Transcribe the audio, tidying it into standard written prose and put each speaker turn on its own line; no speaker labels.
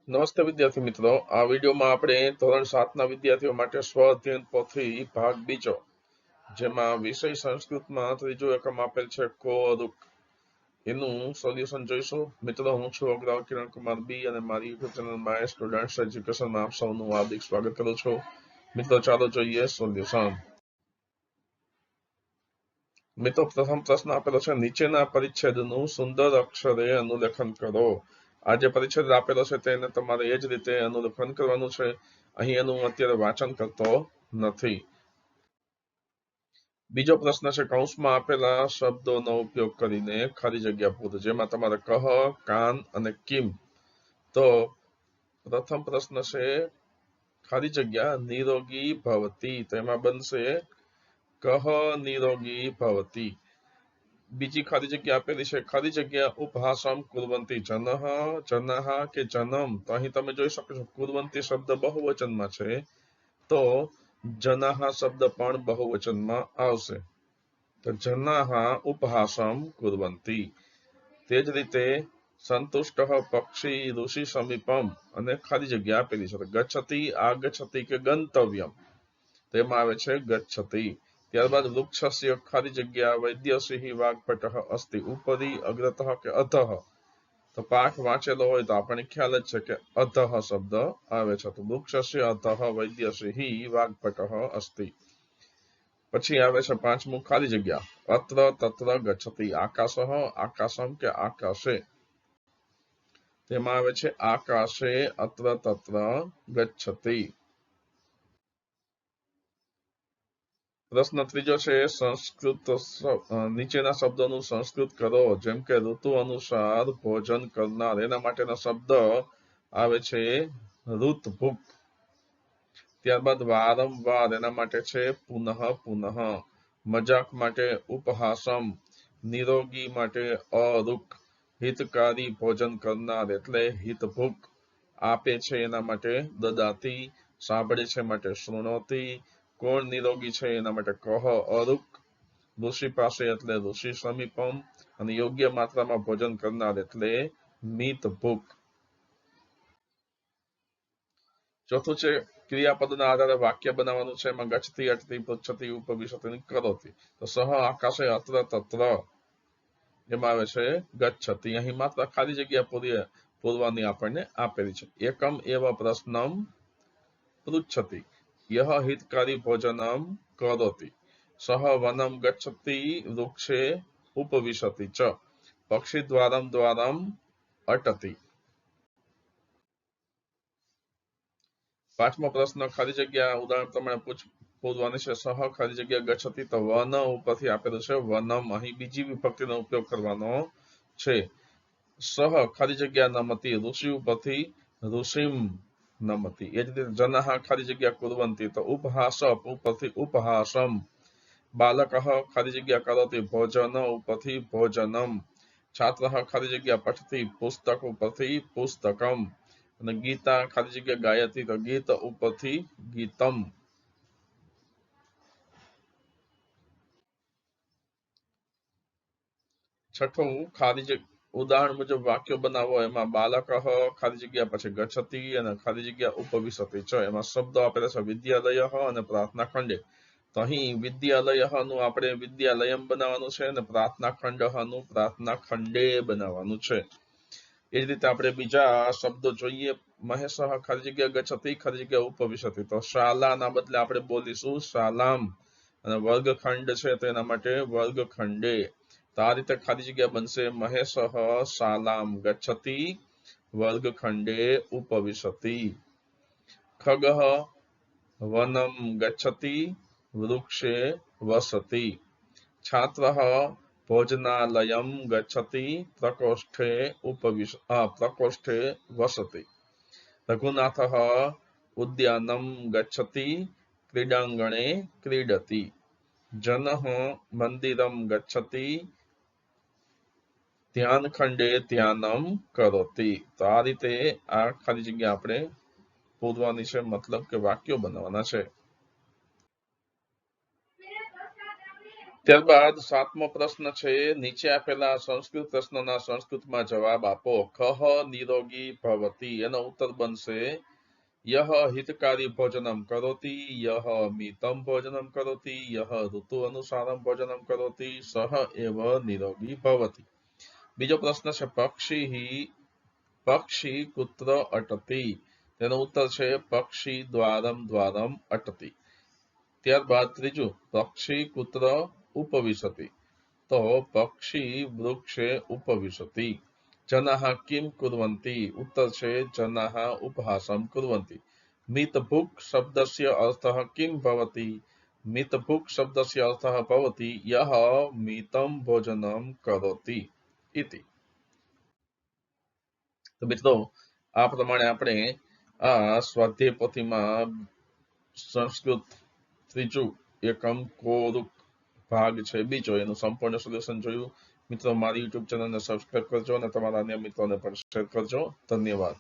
નમસ્તે વિદ્યાર્થી મિત્રો, આ વિડીયોમાં આપણે ધોરણ 7ના વિદ્યાર્થીઓ માટે સ્વ અધ્યયન પોથી ભાગ બીજો, જેમાં વિષય સંસ્કૃતમાં ત્રીજો એકમ આપેલ છે કો રૂક, એનું સોલ્યુશન જોઈશું. મિત્રો, હું છું અગ્રવ કિરણ કુમાર બી અને મારી યુટ્યુબ ચેનલમાં સ્ટુડન્ટ્સ એજ્યુકેશનમાં આપ સૌનું હાર્દિક સ્વાગત કરું છું. મિત્રો, ચાલો જોઈએ સોલ્યુશન. મિત્રો, પ્રથમ પ્રશ્ન આપેલો છે, નીચેના પરિચ્છેદનું સુંદર અક્ષરે અનુલેખન કરો. આ જે પરિચ્છેદ આપેલો છે તેને તમારે એ જ રીતે અનુલેખન કરવાનું છે. અહીં એનું અત્યારે વાંચન કરતો નથી. બીજો પ્રશ્ન છે, કૌંસમાં આપેલા શબ્દોનો ઉપયોગ કરીને ખાલી જગ્યા પૂરો, જેમાં તમારે કહ, કાન અને કિમ. તો પ્રથમ પ્રશ્ન છે ખાલી જગ્યા નિરોગી ભવતી, તો એમાં બનશે કહ નિરોગી ભવતી. બીજી ખાલી જગ્યા આપેલી છે, ખાલી જગ્યા ઉપહાસમ કુર્વંતી જનઃ જનઃ કે જનમ. તો અહીં તમે જોઈ શકો છો કુર્વંતી શબ્દ બહુવચનમાં છે, તો જનઃ શબ્દ પણ બહુવચનમાં આવશે. તો જનઃ ઉપહાસમ કુર્વંતી. તે જ રીતે સંતુષ્ટ પક્ષી ઋષિ સમીપમ અને ખાલી જગ્યા આપેલી છે, ગચ્છતિ આગચ્છતિ કે ગંતવ્યમ, તેમાં આવે છે ગચ્છતિ. ત્યારબાદ વૃક્ષસ્ય ખાલી જગ્યા વૈદ્યસિંહ વાગ્ભટઃ અસ્તિ ઉપરી અગ્રતઃ કે અધઃ. તો પાઠ વાંચેલો હોય તો આપણને ખ્યાલ જ છે કે અધઃ શબ્દ આવે છે, તો વૃક્ષસ્ય અધઃ વૈદ્યસિંહ વાગ્ભટઃ અસ્તિ. પછી આવે છે પાંચમું ખાલી જગ્યા અત્ર તત્ર ગચ્છતિ આકાશઃ આકાશમ કે આકાશે, તેમાં આવે છે આકાશે અત્ર તત્ર ગચ્છતિ. પ્રશ્ન ત્રીજો છે, સંસ્કૃત નીચેના શબ્દોનું સંસ્કૃત કરો, જેમ કે ઋતુ અનુસાર ભોજન કરનાર, એના માટેનો શબ્દ આવે છે ઋતભુક. ત્યારબાદ વારંવાર, એના માટે છે પુનઃ પુનઃ. મજાક માટે ઉપહાસમ, નિરોગી માટે અરુક, હિતકારી ભોજન કરનાર એટલે હિતભુક, આપે છે એના માટે દદાતી, સાંભળે છે માટે શૃણોતી, કોણ નિરોગી છે એના માટે કહ અરુક, ઋષિ પાસે એટલે ઋષિ સમીપમ, અને યોગ્ય માત્રામાં ભોજન કરનાર એટલે મિતભુક. ચોથું છે, ક્રિયાપદના આધારે વાક્ય બનાવવાનું છે, એમાં ગચ્છતિ અટતિ પૃચ્છતિ ઉપવિશતિ કરોતિ. તો સહ આકાશે અત્ર તત્ર, એમાં આવે છે ગચ્છતિ. અહીં માત્ર ખાલી જગ્યા પૂરવાની આપણને આપેલી છે. એકમ એવ પ્રશ્નમ પૃચ્છતિ યહ હિતકારી ભોજનમ કરોતિ, સહ વનમ ગચ્છતિ વૃક્ષે ઉપવિશતિ ચ, પક્ષી દ્વારમ દ્વારમ અટતિ. પાંચમો પ્રશ્ન ખાલી જગ્યા ઉદાહરણ પ્રમાણે પૂરવાની છે. સહ ખાલી જગ્યા ગચ્છતિ, તો વન ઉપરથી આપેલું છે વનમ, અહીં બીજી વિભક્તિનો ઉપયોગ કરવાનો છે. સહ ખાલી જગ્યા નમતી, ઋષિ ઉપરથી ઋષિમ નમતી. એ જ રીતે જનઃ ખાલી જગ્યા કુર્વંતી, તો ઉપહાસ ઉપરથી ઉપહાસમ. બાલક ખાલી જગ્યા કરોતિ, ભોજન ઉપરથી ભોજનમ. છાત્ર ખાલી જગ્યા પઠતી, પુસ્તક ઉપરથી પુસ્તકમ. અને ગીતા ખાલી જગ્યા ગાયતી, તો ગીત ઉપરથી ગીતમ. છઠ્ઠું, ખાલી જગ્યા ઉદાહરણ મુજબ વાક્યો બનાવો, એમાં બાલક ખાલી જગ્યા પછી ગચ્છતિ અને ખાલી જગ્યા ઉપવિશતિ ચ, એમાં શબ્દો આપેલા છે વિદ્યાલય અને પ્રાર્થના ખંડે. તો અહીં વિદ્યાલય નું આપણે વિદ્યાલયમ બનાવવાનું છે અને પ્રાર્થના ખંડ નું પ્રાર્થના ખંડે બનાવવાનું છે. એ જ રીતે આપણે બીજા શબ્દો જોઈએ. મહેશ ખાલી જગ્યા ગચ્છતિ ખાલી જગ્યા ઉપવિશતિ, તો શાલાના બદલે આપણે બોલીશું શાલામ, અને વર્ગખંડ છે તો એના માટે વર્ગખંડે. તો આ રીતે ખાલી જગ્યા બનશે મહેશ શાલામ ગચ્છતિ વર્ગખંડે ઉપવિશતિ. ખગઃ વનમ ગચ્છતિ વૃક્ષે વસતિ. છાત્ર ભોજનાલયમ ગચ્છતિ પ્રકોષ્ઠે વસતિ. રઘુનાથ ઉદ્યાનમ ગચ્છતિ ક્રીડાંગણે ક્રીડતિ. જનઃ મંદિરમ ગચ્છતિ ધ્યાનખંડે ધ્યાનમ કરોતિ. તો આ રીતે આ ખાલી જગ્યા આપણે પૂરવાની છે, મતલબ કે વાક્યો બનાવવાના છે. ત્યારબાદ 7મો પ્રશ્ન છે, નીચે આપેલા સંસ્કૃત પ્રશ્નના સંસ્કૃતમાં જવાબ આપો. કહ નિરોગી ભવતી, એનો ઉત્તર બનશે યહ હિતકારી ભોજનમ કરોતિ, યહ મિતમ ભોજનમ કરોતિ, યહ ઋતુ અનુસારમ ભોજનમ કરોતિ, સહ એવ નિરોગી ભવતી. બીજો પ્રશ્ન છે, પક્ષી કુત્ર અટતી, તેનો ઉત્તર છે પક્ષી દ્વારમ દ્વારમ અટતી. ત્યારબાદ ત્રીજું, પક્ષી કુત્ર ઉપવિશતિ, તો પક્ષી વૃક્ષે ઉપવિશતિ. જનાઃ કિમ કુર્વન્તિ, ઉત્તર છે જનાઃ ઉપહાસમ કુર્વન્તિ. મિતભુક શબ્દસ્ય અર્થઃ કિમ ભવતિ, મિતભુક શબ્દસ્ય અર્થઃ ભવતિ યહ મિતમ ભોજનમ કરોતિ ઇતિ. તો મિત્રો આ પ્રમાણે આપણે આ સ્વાધ્યાય પોથીમાં સંસ્કૃત ત્રીજું એકમ કોરુક ભાગ છે બીજો એનું સંપૂર્ણ સોલ્યુશન જોયું. મિત્રો મારી યુટ્યુબ ચેનલને સબસ્ક્રાઇબ કરજો અને તમારા અન્ય મિત્રોને પણ શેર કરજો. ધન્યવાદ.